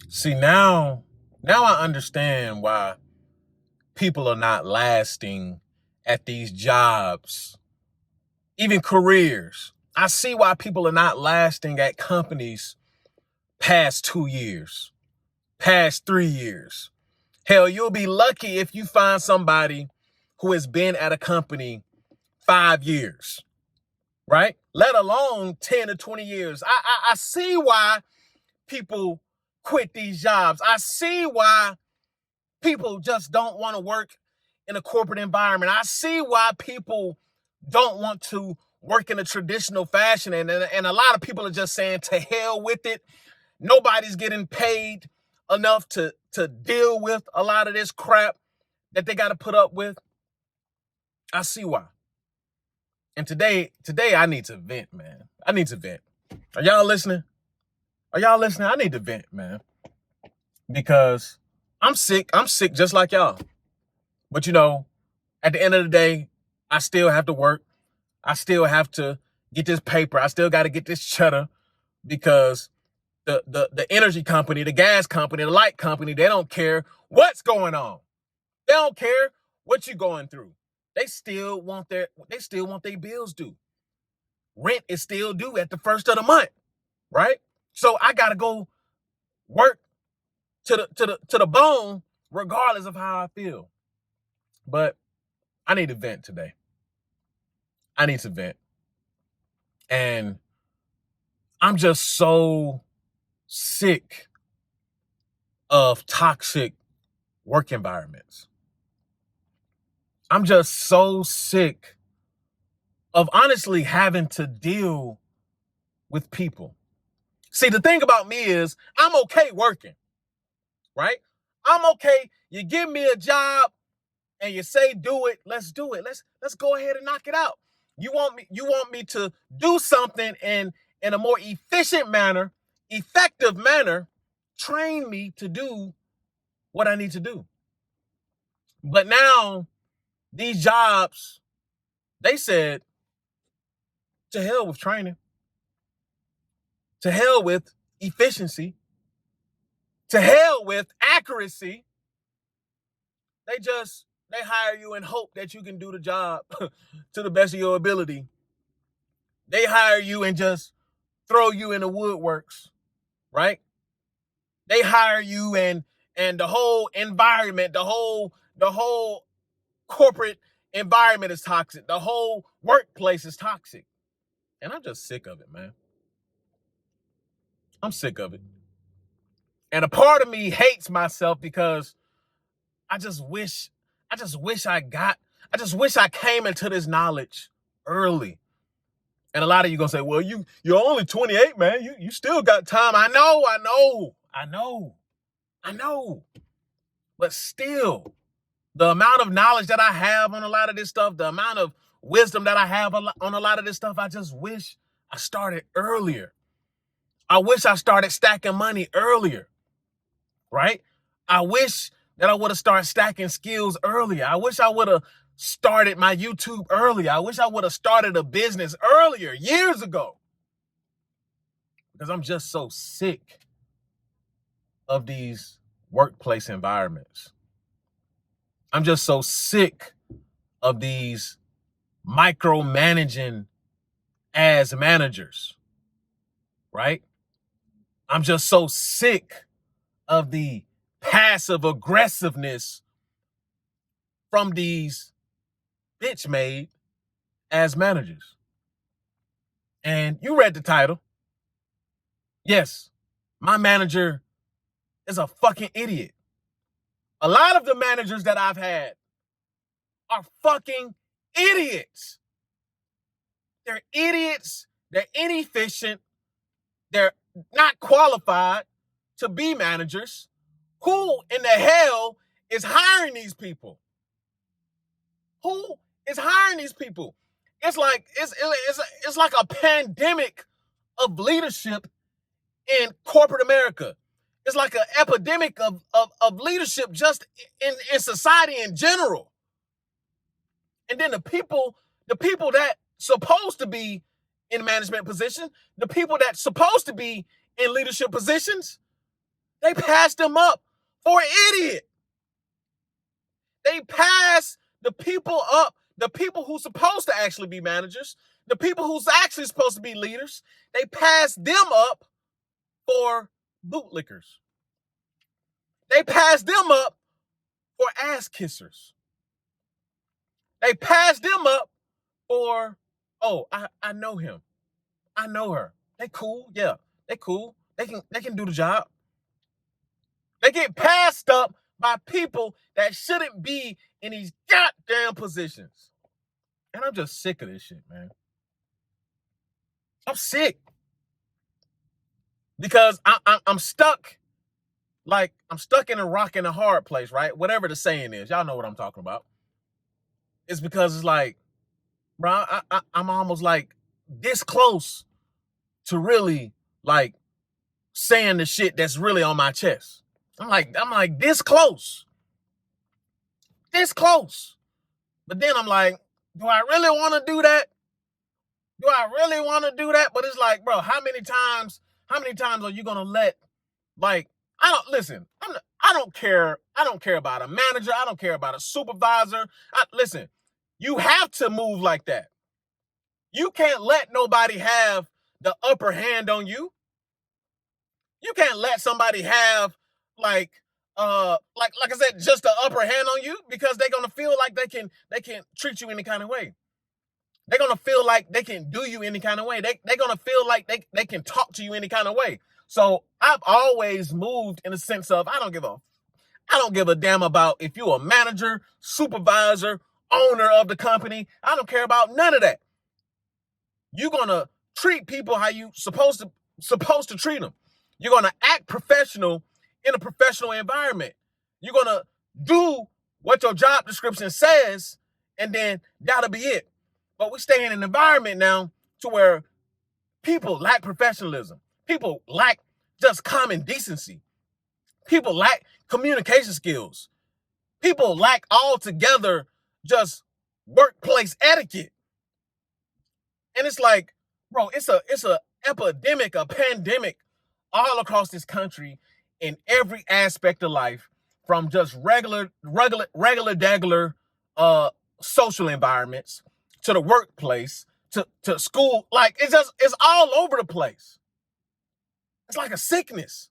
See, now I understand why people are not lasting at these jobs, even careers. I see why people are not lasting at companies past 2 years, past 3 years. Hell, you'll be lucky if you find somebody who has been at a company 5 years, right? Let alone 10 to 20 years. I see why people quit these jobs. I see why people just don't want to work in a corporate environment. I see why people don't want to work in a traditional fashion. And a lot of people are just saying, to hell with it. Nobody's getting paid enough to deal with a lot of this crap that they got to put up with. I see why. And today I need to vent, man. I need to vent. Are y'all listening? Are y'all listening? I need to vent, man. Because I'm sick. I'm sick just like y'all. But at the end of the day, I still have to work. I still have to get this paper. I still got to get this cheddar because the energy company, the gas company, the light company, they don't care what's going on. They don't care what you're going through. They still want their bills due. Rent is still due at the first of the month, right? So I gotta go work to the bone, regardless of how I feel. But I need to vent today. I need to vent. And I'm just so sick of toxic work environments. I'm just so sick of honestly having to deal with people. See, the thing about me is I'm okay working, right? I'm okay. You give me a job and you say do it, let's do it. Let's go ahead and knock it out. You want me to do something in a more efficient manner, effective manner, train me to do what I need to do. But now these jobs, they said, to hell with training, to hell with efficiency, to hell with accuracy. They hire you and hope that you can do the job to the best of your ability. They hire you and just throw you in the woodworks, right? They hire you and the whole environment, the whole corporate environment is toxic. The whole workplace is toxic. And I'm just sick of it, man. I'm sick of it. And a part of me hates myself because I just wish I just wish I came into this knowledge early. And a lot of you gonna say, well, you're only 28, man. You still got time. I know. But still, the amount of knowledge that I have on a lot of this stuff, the amount of wisdom that I have on a lot of this stuff, I just wish I started earlier. I wish I started stacking money earlier, right? I wish that I would have started stacking skills earlier. I wish I would have started my YouTube earlier. I wish I would have started a business earlier, years ago. Because I'm just so sick of these workplace environments. I'm just so sick of these micromanaging as managers, right? I'm just so sick of the passive aggressiveness from these bitch made as managers. And you read the title. Yes, my manager is a fucking idiot. A lot of the managers that I've had are fucking idiots. They're idiots. They're inefficient. They're not qualified to be managers. Who in the hell is hiring these people? Who is hiring these people? It's like it's like a pandemic of leadership in corporate America. It's like an epidemic of leadership just in society in general. And then the people that supposed to be in management positions, the people that supposed to be in leadership positions, They passed him up for an idiot. They passed the people up, the people who's supposed to actually be managers, the people who's actually supposed to be leaders. They passed them up for bootlickers. They passed them up for ass kissers. They passed them up for, oh, I know him. I know her. They cool. Yeah, they cool. They can do the job. They get passed up by people that shouldn't be in these goddamn positions. And I'm just sick of this shit, man. I'm sick. Because I'm stuck. Like, I'm stuck in a rock and a hard place, right? Whatever the saying is. Y'all know what I'm talking about. It's because it's like, bro, I'm almost like this close to really like saying the shit that's really on my chest. I'm like this close. This close. But then I'm like, do I really want to do that? Do I really want to do that? But it's like, bro, how many times are you gonna let, like, I don't care about a manager. I don't care about a supervisor. Listen, you have to move like that. You can't let nobody have the upper hand on you. You can't let somebody have like I said, just the upper hand on you, because they're gonna feel like they can treat you any kind of way. They're gonna feel like they can do you any kind of way. They're gonna feel like they can talk to you any kind of way. So I've always moved in a sense of I don't give a damn about if you're a manager, supervisor, owner of the company. I don't care about none of that. You're gonna treat people how you supposed to treat them. You're gonna act professional in a professional environment. You're gonna do what your job description says, and then that'll be it. But we stay in an environment now to where people lack professionalism. People lack just common decency. People lack communication skills. People lack altogether just workplace etiquette. And it's like, bro, it's a epidemic, a pandemic all across this country in every aspect of life, from just regular social environments to the workplace to school. Like, it's all over the place. It's like a sickness,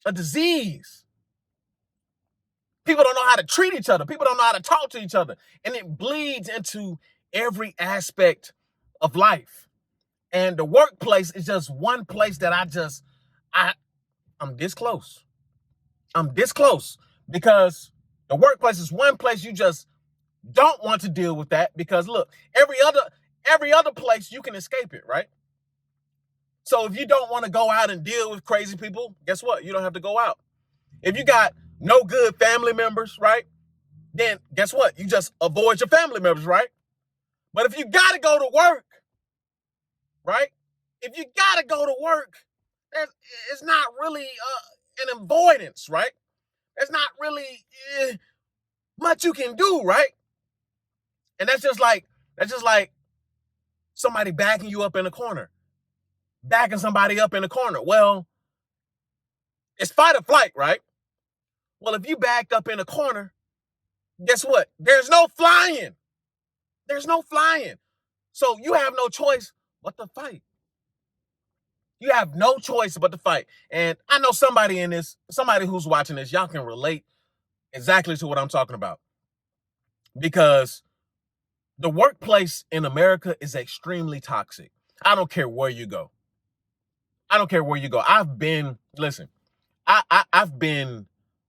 a disease. People don't know how to treat each other. People don't know how to talk to each other. And it bleeds into every aspect of life. And the workplace is just one place that I'm this close. I'm this close because the workplace is one place you just don't want to deal with that, because look, every other place you can escape it, right? So if you don't want to go out and deal with crazy people, guess what? You don't have to go out. If you got no good family members, right? Then guess what? You just avoid your family members, right? But if you got to go to work, right? If you got to go to work, it's not really an avoidance, right? There's not really much you can do, right? And that's just like somebody backing you up in a corner, backing somebody up in a corner. Well, it's fight or flight, right? Well, if you backed up in a corner, guess what? There's no flying. There's no flying. So you have no choice but to fight. You have no choice but to fight. And I know somebody who's watching this, y'all can relate exactly to what I'm talking about. Because the workplace in America is extremely toxic. I don't care where you go. I've been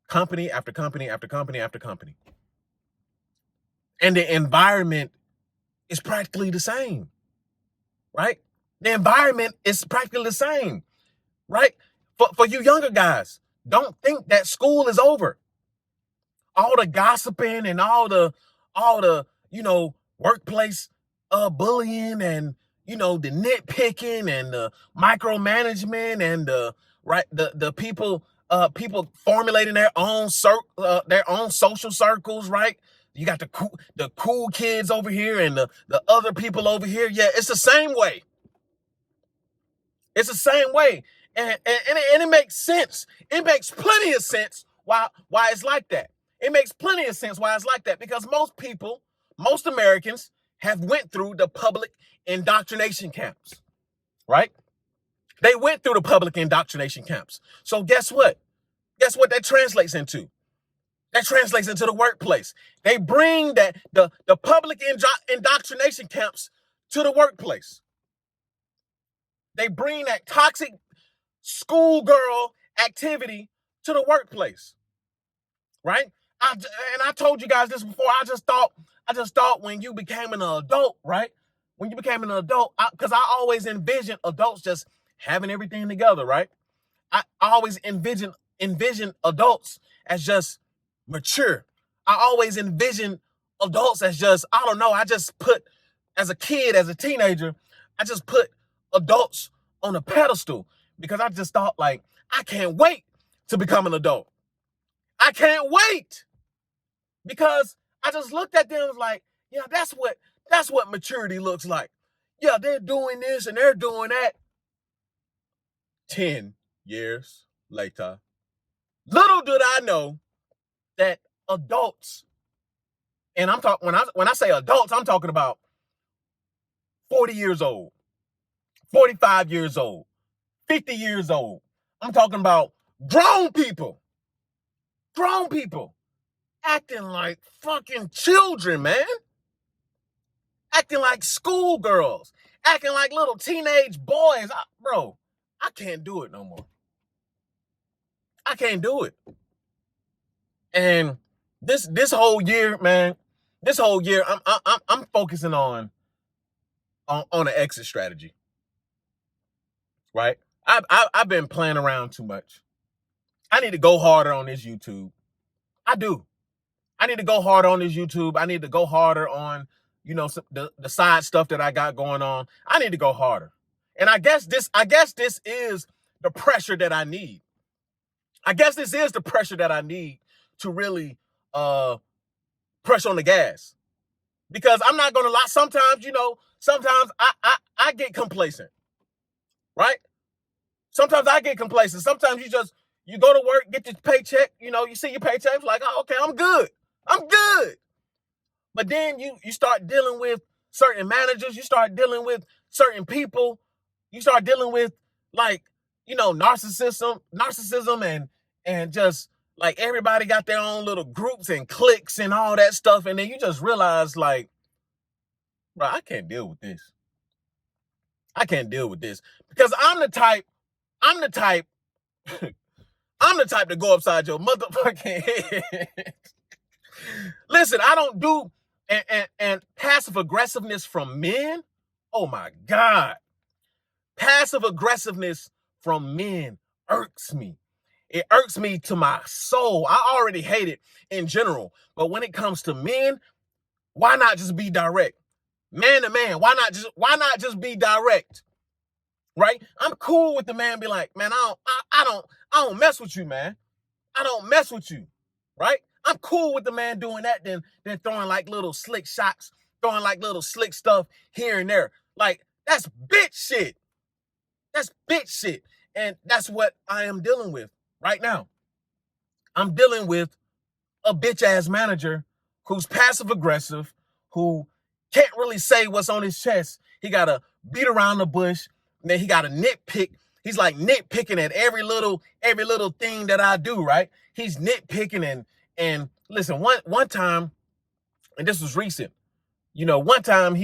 company after company after company after company. And the environment is practically the same, right? The environment is practically the same, right? For you younger guys, don't think that school is over. All the gossiping and all the workplace bullying, and the nitpicking and the micromanagement, and the people formulating their own social circles, right? You got the cool kids over here and the other people over here. Yeah, it's the same way. It's the same way. And it makes sense. It makes plenty of sense why it's like that. It makes plenty of sense why it's like that, because most people, most Americans have went through the public indoctrination camps, right? They went through the public indoctrination camps. So guess what? Guess what that translates into? That translates into the workplace. They bring the public indoctrination camps to the workplace. They bring that toxic schoolgirl activity to the workplace, right? I told you guys this before. I just thought when you became an adult, right? When you became an adult, because I always envisioned adults just having everything together, right? I always envision adults as just mature. I always envision adults as just, I don't know, I just put, as a kid, as a teenager, I just put adults on a pedestal, because I just thought, like, I can't wait to become an adult. I can't wait, because I just looked at them and was like, yeah, that's what maturity looks like. Yeah, they're doing this and they're doing that. 10 years later, little did I know that adults, and I'm talking, when I say adults, I'm talking about 40 years old, 45 years old, 50 years old. I'm talking about grown people acting like fucking children, man. Acting like schoolgirls, acting like little teenage boys. Bro, I can't do it no more. I can't do it. And this whole year, man, I'm focusing on an exit strategy, right? I've been playing around too much. I need to go harder on this YouTube. I do. I need to go harder on this YouTube. I need to go harder on, the side stuff that I got going on. I need to go harder. And I guess this is the pressure that I need. I guess this is the pressure that I need to really press on the gas. Because I'm not gonna lie, sometimes I get complacent. Right? Sometimes I get complacent. Sometimes you go to work, get your paycheck, you see your paycheck, like, oh, okay, I'm good. But then you start dealing with certain managers, you start dealing with certain people, you start dealing with, like, narcissism and just, like, everybody got their own little groups and cliques and all that stuff. And then you just realize, like, bro, I can't deal with this. I can't deal with this, because I'm the type to go upside your motherfucking head. Listen, I don't do, and passive aggressiveness from men. Oh my God. Passive aggressiveness from men irks me. It irks me to my soul. I already hate it in general. But when it comes to men, why not just be direct? Man to man, why not just be direct? Right? I'm cool with the man be like, man, I don't mess with you, man. I don't mess with you. Right? I'm cool with the man doing that than throwing like little slick shots, throwing like little slick stuff here and there. Like, that's bitch shit. That's bitch shit. And that's what I am dealing with right now. I'm dealing with a bitch ass manager who's passive aggressive, who can't really say what's on his chest. He got to beat around the bush, and then he got to nitpick. He's like nitpicking at every little thing that I do, right? He's nitpicking and listen, one time, and this was recent, one time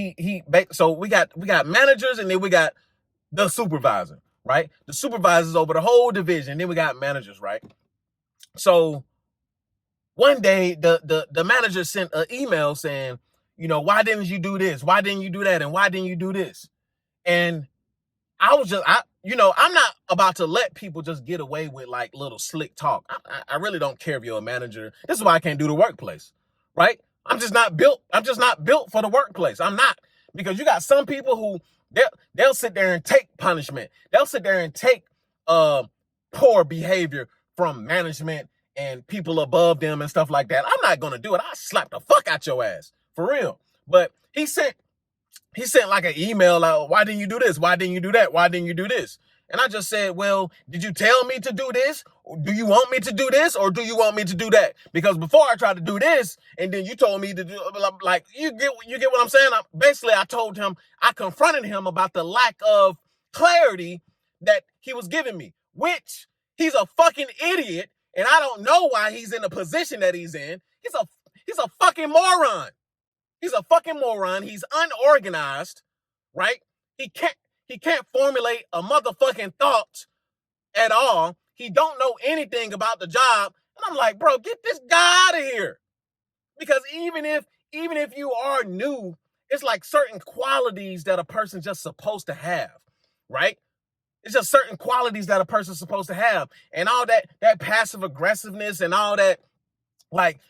so we got managers, and then we got the supervisor, right? The supervisor's over the whole division. Then we got managers, right? So one day the manager sent an email saying, why didn't you do this? Why didn't you do that? And why didn't you do this? And I'm not about to let people just get away with like little slick talk. I really don't care if you're a manager. This is why I can't do the workplace, right? I'm just not built for the workplace. I'm not, because you got some people who they'll sit there and take punishment. They'll sit there and take poor behavior from management and people above them and stuff like that. I'm not gonna do it. I slap the fuck out your ass, for real. But he sent like an email out, why didn't you do this? Why didn't you do that? Why didn't you do this? And I just said, well, did you tell me to do this? Do you want me to do this? Or do you want me to do that? Because before I tried to do this, and then you told me to do, like, you get what I'm saying? Basically, I confronted him about the lack of clarity that he was giving me, which he's a fucking idiot. And I don't know why he's in the position that he's in. He's a fucking moron. He's a fucking moron. He's unorganized, right? He can't formulate a motherfucking thought at all. He don't know anything about the job. And I'm like, bro, get this guy out of here. Because even if you are new, it's like certain qualities that a person's just supposed to have, right? It's just certain qualities that a person's supposed to have. And all that passive aggressiveness and all that, like,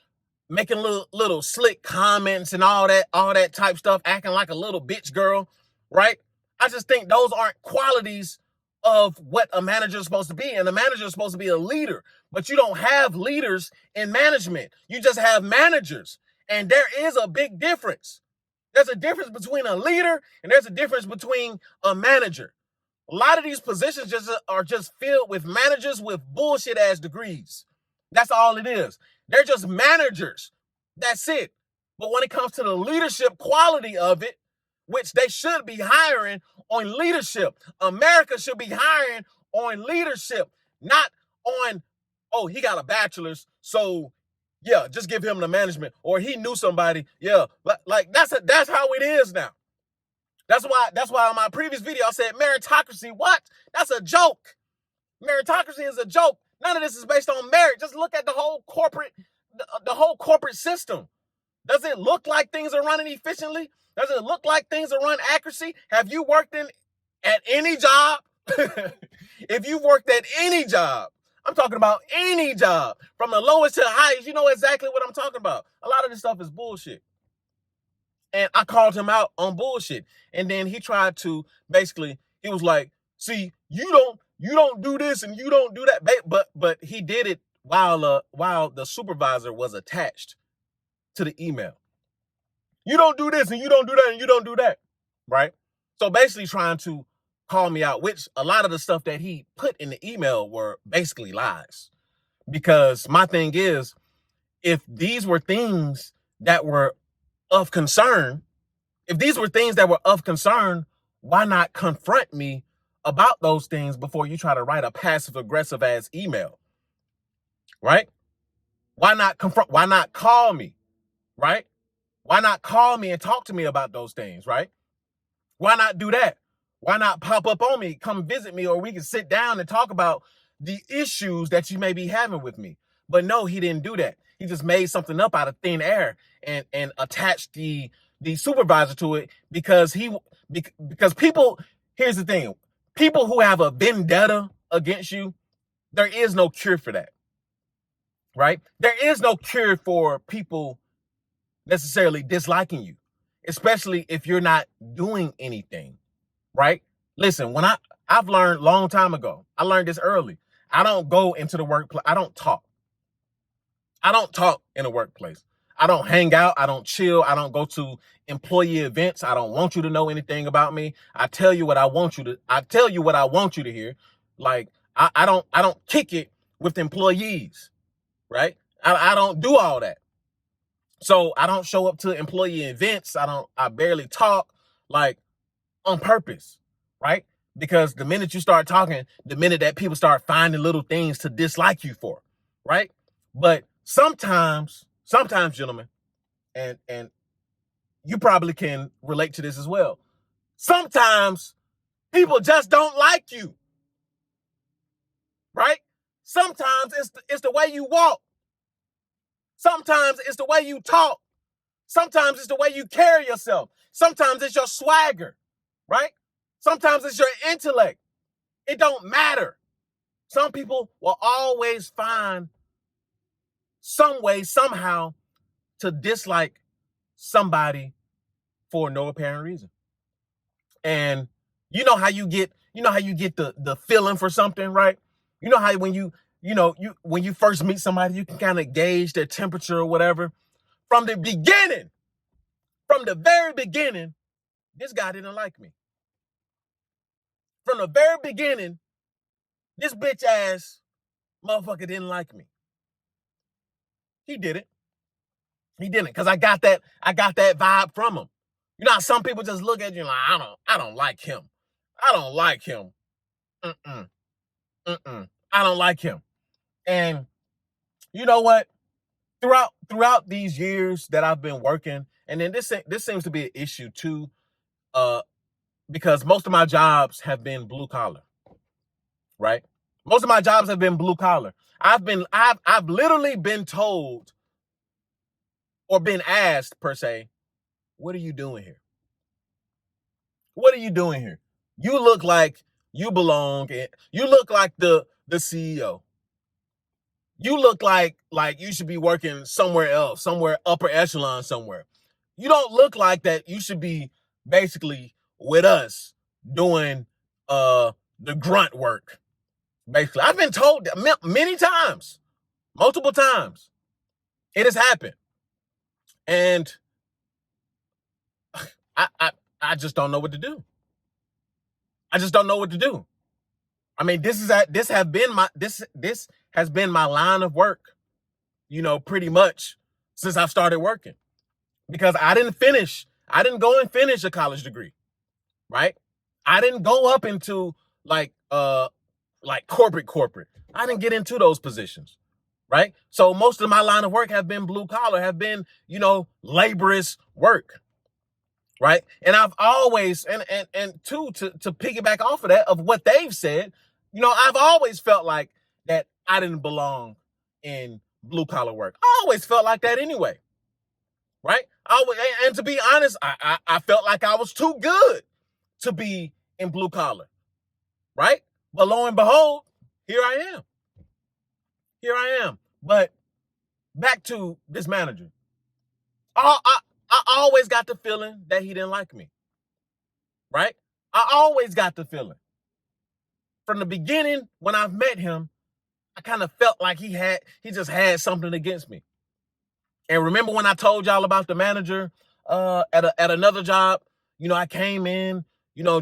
making little slick comments and all that type stuff, acting like a little bitch girl, right? I just think those aren't qualities of what a manager is supposed to be. And a manager is supposed to be a leader, but you don't have leaders in management. You just have managers. And there is a big difference. There's a difference between a leader and there's a difference between a manager. A lot of these positions are just filled with managers with bullshit ass degrees. That's all it is. They're just managers. That's it. But when it comes to the leadership quality of it, which they should be hiring on leadership, America should be hiring on leadership, not on, oh, he got a bachelor's, so yeah, just give him the management, or he knew somebody. Yeah, like that's how it is now. That's why on my previous video I said meritocracy. What? That's a joke. Meritocracy is a joke. None of this is based on merit. Just look at the whole corporate system. Does it look like things are running efficiently? Does it look like things are run accuracy? Have you worked at any job? If you've worked at any job, I'm talking about any job, from the lowest to the highest, you know exactly what I'm talking about. A lot of this stuff is bullshit. And I called him out on bullshit. And then he tried to he was like, see, you don't do this and you don't do that. But he did it while the supervisor was attached to the email. You don't do this and you don't do that and you don't do that. Right? So basically trying to call me out, which a lot of the stuff that he put in the email were basically lies. Because my thing is, if these were things that were of concern, why not confront me about those things before you try to write a passive aggressive ass email? Right? Why not confront? Why not call me? Right? Why not call me and talk to me about those things? Right? Why not do that? Why not pop up on me, come visit me, or we can sit down and talk about the issues that you may be having with me? But no, he didn't do that. He just made something up out of thin air and attached the supervisor to it because people, here's the thing, people who have a vendetta against you, there is no cure for that, right? There is no cure for people necessarily disliking you, especially if you're not doing anything, right? Listen, I've learned a long time ago, I learned this early. I don't go into the workplace. I don't talk in the workplace. I don't hang out. I don't chill. I don't go to employee events. I don't want you to know anything about me. I tell you what I want you to hear. Like, I don't kick it with employees, right? I don't do all that. So I don't show up to employee events. I barely talk, like, on purpose, right? Because the minute you start talking, the minute that people start finding little things to dislike you for, right? But sometimes, gentlemen, and you probably can relate to this as well. Sometimes people just don't like you, right? Sometimes it's the way you walk. Sometimes it's the way you talk. Sometimes it's the way you carry yourself. Sometimes it's your swagger, right? Sometimes it's your intellect. It don't matter. Some people will always find some way, somehow, to dislike somebody for no apparent reason. And you know how you get the feeling for something, right? You know how when you first meet somebody, you can kind of gauge their temperature or whatever. From the very beginning, this guy didn't like me. From the very beginning, This bitch ass motherfucker didn't like me. He didn't. He didn't, because I got that vibe from him. You know how some people just look at you like, I don't like him. I don't like him. Mm-mm. Mm-mm. I don't like him. And you know what? Throughout these years that I've been working, and then this seems to be an issue too, because most of my jobs have been blue collar, right? Most of my jobs have been blue collar. I've literally been told or been asked per se, what are you doing here? What are you doing here? You look like you belong. You look like the CEO. You look like you should be working somewhere else, somewhere upper echelon somewhere. You don't look like that. You should be basically with us doing the grunt work. Basically, I've been told that many times, multiple times. It has happened. And I just don't know what to do. I just don't know what to do. I mean, this has been my line of work, pretty much since I've started working. Because I didn't go and finish a college degree, right? I didn't go up into like corporate. I didn't get into those positions, right? So most of my line of work have been blue collar, have been, laborious work. Right. And I've always, and to piggyback off of that, of what they've said, I've always felt like that I didn't belong in blue collar work. I always felt like that anyway. Right. And to be honest, I felt like I was too good to be in blue collar. Right. But lo and behold, here I am. Here I am. But back to this manager. I always got the feeling that he didn't like me. Right? I always got the feeling. From the beginning, when I've met him, I kind of felt like he just had something against me. And remember when I told y'all about the manager at another job? I came in,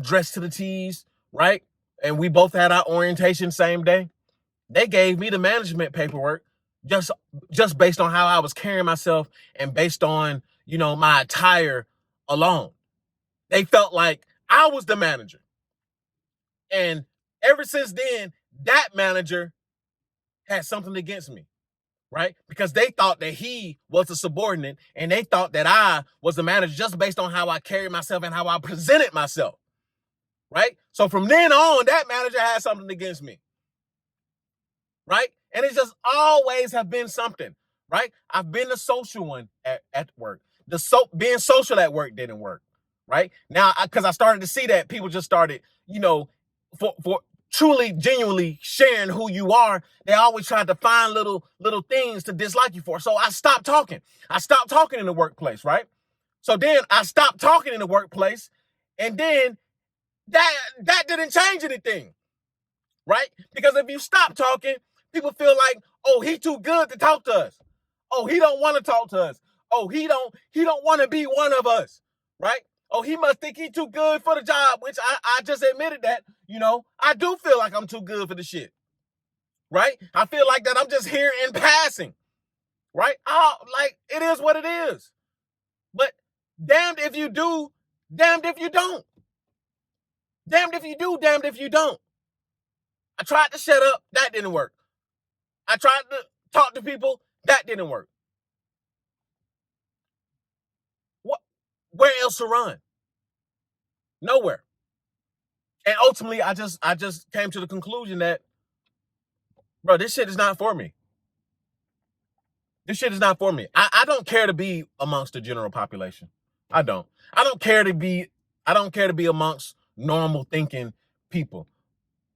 dressed to the T's, right? And we both had our orientation same day. They gave me the management paperwork just based on how I was carrying myself and based on, my attire alone. They felt like I was the manager. And ever since then, that manager had something against me, right? Because they thought that he was a subordinate and they thought that I was the manager just based on how I carried myself and how I presented myself, right? So from then on, that manager had something against me, right? And it just always have been something, right? I've been the social one at work. Being social at work didn't work, right? Now, because I started to see that people just started, for truly, genuinely sharing who you are, they always tried to find little things to dislike you for. So I stopped talking. I stopped talking in the workplace, right? So then I stopped talking in the workplace, and then that didn't change anything, right? Because if you stop talking, people feel like, oh, he too good to talk to us. Oh, he don't want to talk to us. Oh, he don't want to be one of us, right? Oh, he must think he too good for the job, which I just admitted that, I do feel like I'm too good for the shit, right? I feel like that I'm just here in passing, right? Like, it is what it is. But damned if you do, damned if you don't. Damned if you do, damned if you don't. I tried to shut up. That didn't work. I tried to talk to people. That didn't work. What? Where else to run? Nowhere. And ultimately, I just came to the conclusion that, bro, this shit is not for me. This shit is not for me. I don't care to be amongst the general population. I don't. I don't care to be amongst normal thinking people.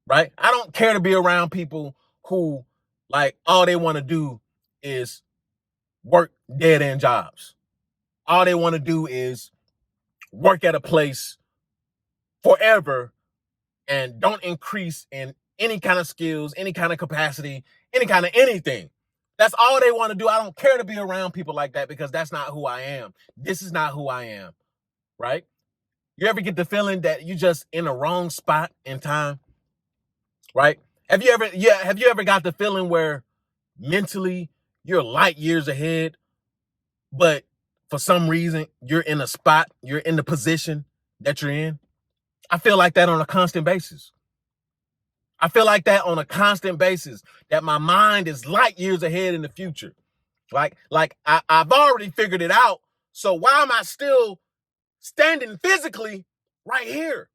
Right? I don't care to be around people who, like, all they want to do is work dead end jobs. All they want to do is work at a place forever and don't increase in any kind of skills, any kind of capacity, any kind of anything. That's all they want to do. I don't care to be around people like that because that's not who I am. This is not who I am, right? You ever get the feeling that you just in the wrong spot in time, right? Have you ever got the feeling where mentally you're light years ahead, but for some reason you're in the position that you're in? I feel like that on a constant basis. I feel like that on a constant basis, that my mind is light years ahead in the future. I've already figured it out. So why am I still standing physically right here?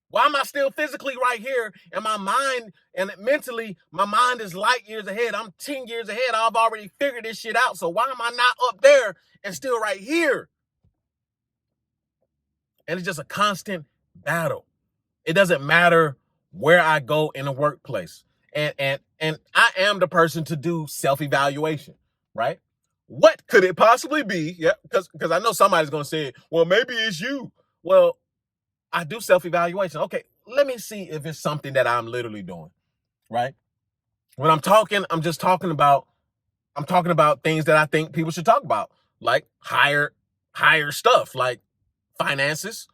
Why am I still physically right here? And my mind and mentally, my mind is light years ahead. I'm 10 years ahead. I've already figured this shit out. So why am I not up there and still right here? And it's just a constant battle. It doesn't matter where I go in the workplace. And I am the person to do self-evaluation, right? What could it possibly be? Yeah, because I know somebody's gonna say, well, maybe it's you. Well, I do self-evaluation. Okay, let me see if it's something that I'm literally doing, right? When I'm talking, I'm talking about things that I think people should talk about, like higher stuff, like finances,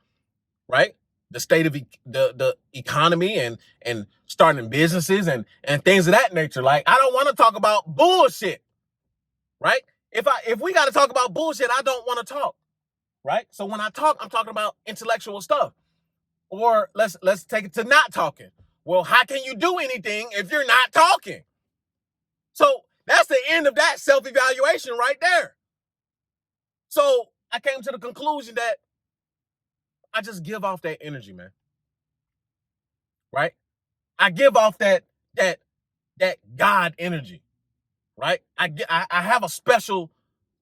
right? The state of the economy and starting businesses and things of that nature. Like, I don't want to talk about bullshit, right? If we got to talk about bullshit, I don't want to talk, right? So when I talk, I'm talking about intellectual stuff. Or let's take it to not talking. Well, how can you do anything if you're not talking? So that's the end of that self-evaluation right there. So I came to the conclusion that I just give off that energy, man. Right? I give off that God energy, right? I have a special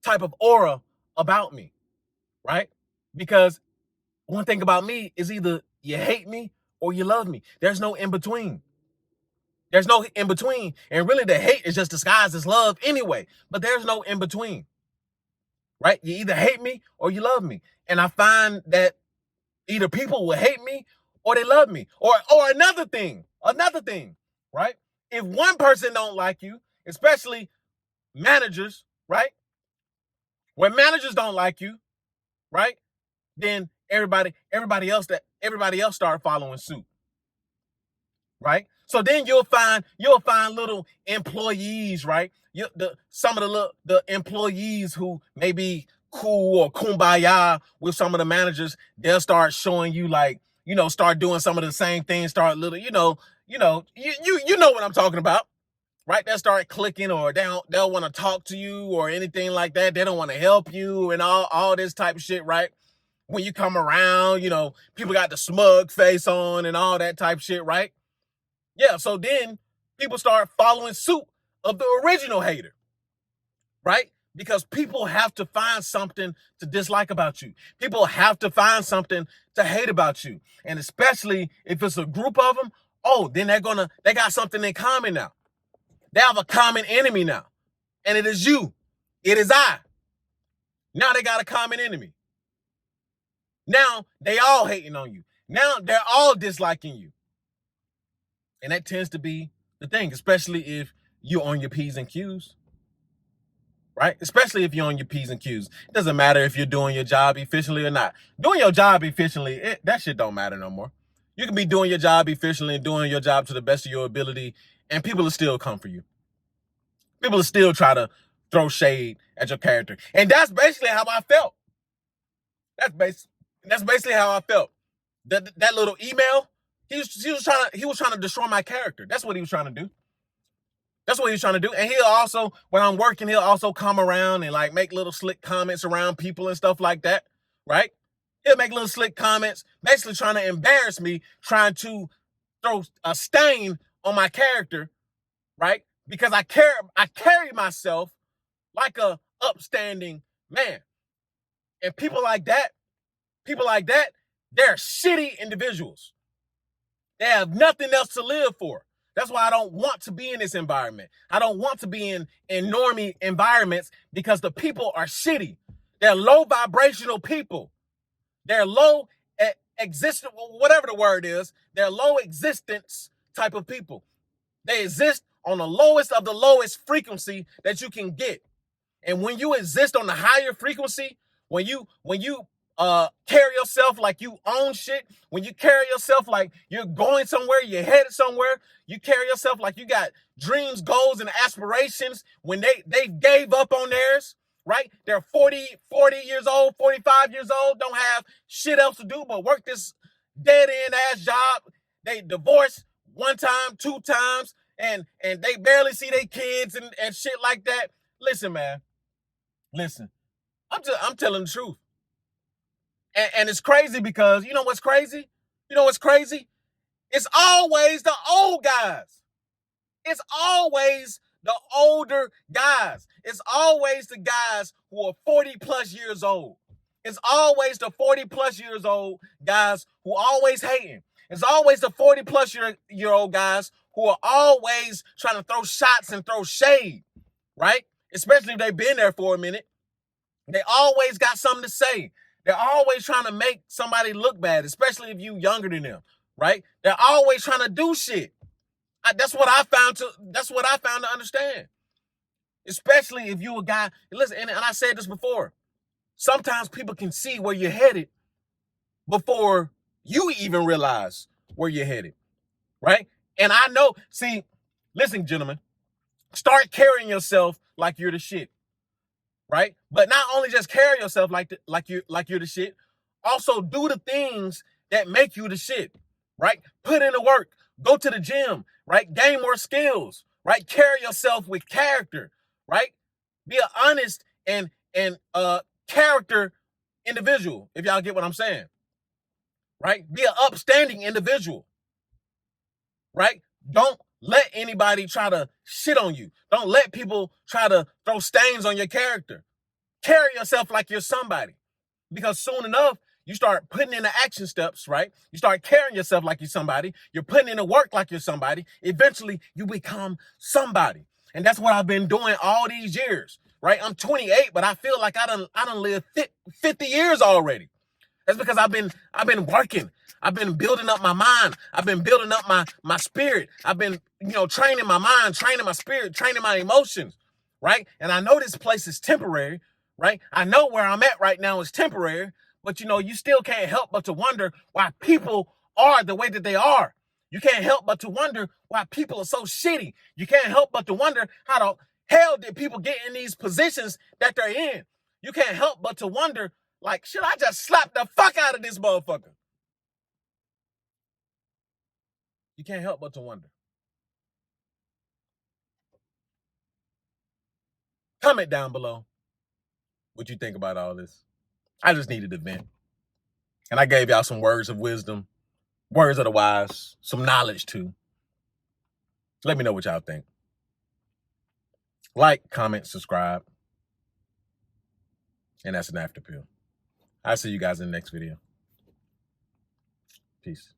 type of aura about me, right? Because one thing about me is either you hate me or you love me. There's no in between. There's no in between. And really the hate is just disguised as love anyway, but there's no in between, right? You either hate me or you love me. And I find that either people will hate me or they love me. Or another thing, right? If one person don't like you, especially managers, right? When managers don't like you, right? Then everybody else start following suit, right? So then you'll find little employees, right? Some of the employees who may be cool or kumbaya with some of the managers, they'll start showing you, like, start doing some of the same things, start little, you know what I'm talking about, right? They'll start clicking, or they'll want to talk to you or anything like that. They don't want to help you and all this type of shit, right? When you come around, people got the smug face on and all that type of shit, right? Yeah, so then people start following suit of the original hater, right? Because people have to find something to dislike about you. People have to find something to hate about you. And especially if it's a group of them, then they got something in common now. They have a common enemy now. And it is you. It is I. Now they got a common enemy. Now they all hating on you. Now they're all disliking you. And that tends to be the thing, especially if you're on your P's and Q's, right? Especially if you're on your P's and Q's. It doesn't matter if you're doing your job efficiently or not. Doing your job efficiently, that shit don't matter no more. You can be doing your job efficiently and doing your job to the best of your ability, and people will still come for you. People will still try to throw shade at your character. And that's basically how I felt. That's basically how I felt. That little email, he was trying to destroy my character. That's what he was trying to do. That's what he was trying to do. And he'll also, when I'm working, he'll also come around and like make little slick comments around people and stuff like that, right? He'll make little slick comments, basically trying to embarrass me, trying to throw a stain on my character, right? Because I carry myself like a upstanding man. And people like that, they're shitty individuals. They have nothing else to live for. That's why I don't want to be in this environment. I don't want to be in normie environments, because the people are shitty. They're low vibrational people. They're low existence, whatever the word is. They're low existence type of people. They exist on the lowest of the lowest frequency that you can get. And when you exist on the higher frequency, when you carry yourself like you own shit, when you carry yourself like you're going somewhere, you're headed somewhere, you carry yourself like you got dreams, goals, and aspirations, when they gave up on theirs, right? They're 40 years old, 45 years old, don't have shit else to do but work this dead-end ass job. They divorced one time, two times, and they barely see their kids and shit like that. Listen, man. Listen. I'm telling the truth. And it's crazy because you know what's crazy? You know what's crazy? It's always the old guys. It's always the older guys. It's always the guys who are 40 plus years old. It's always the 40 plus years old guys who are always hating. It's always the 40 plus year old guys who are always trying to throw shots and throw shade, right? Especially if they've been there for a minute. They always got something to say. They're always trying to make somebody look bad, especially if you younger than them, right? They're always trying to do shit. That's what I found to understand. Especially if you a guy, listen, and I said this before. Sometimes people can see where you're headed before you even realize where you're headed, right? And I know, see, listen, gentlemen, start carrying yourself like you're the shit. Right? But not only just carry yourself like you're the shit, also do the things that make you the shit, right? Put in the work, go to the gym, right? Gain more skills, right? Carry yourself with character, right? Be an honest and character individual, if y'all get what I'm saying, right? Be an upstanding individual, right? Don't let anybody try to shit on you. Don't let people try to throw stains on your character. Carry yourself like you're somebody. Because soon enough, you start putting in the action steps, right? You start carrying yourself like you're somebody. You're putting in the work like you're somebody. Eventually, you become somebody. And that's what I've been doing all these years, right? I'm 28, but I feel like I done lived 50 years already. That's because I've been working. I've been building up my mind. I've been building up my spirit. I've been, training my mind, training my spirit, training my emotions, right? And I know this place is temporary, right? I know where I'm at right now is temporary, but you still can't help but to wonder why people are the way that they are. You can't help but to wonder why people are so shitty. You can't help but to wonder how the hell did people get in these positions that they're in. You can't help but to wonder, like, should I just slap the fuck out of this motherfucker? You can't help but to wonder. Comment down below what you think about all this. I just needed to vent. And I gave y'all some words of wisdom, words of the wise, some knowledge too. Let me know what y'all think. Like, comment, subscribe. And that's an after pill. I'll see you guys in the next video. Peace.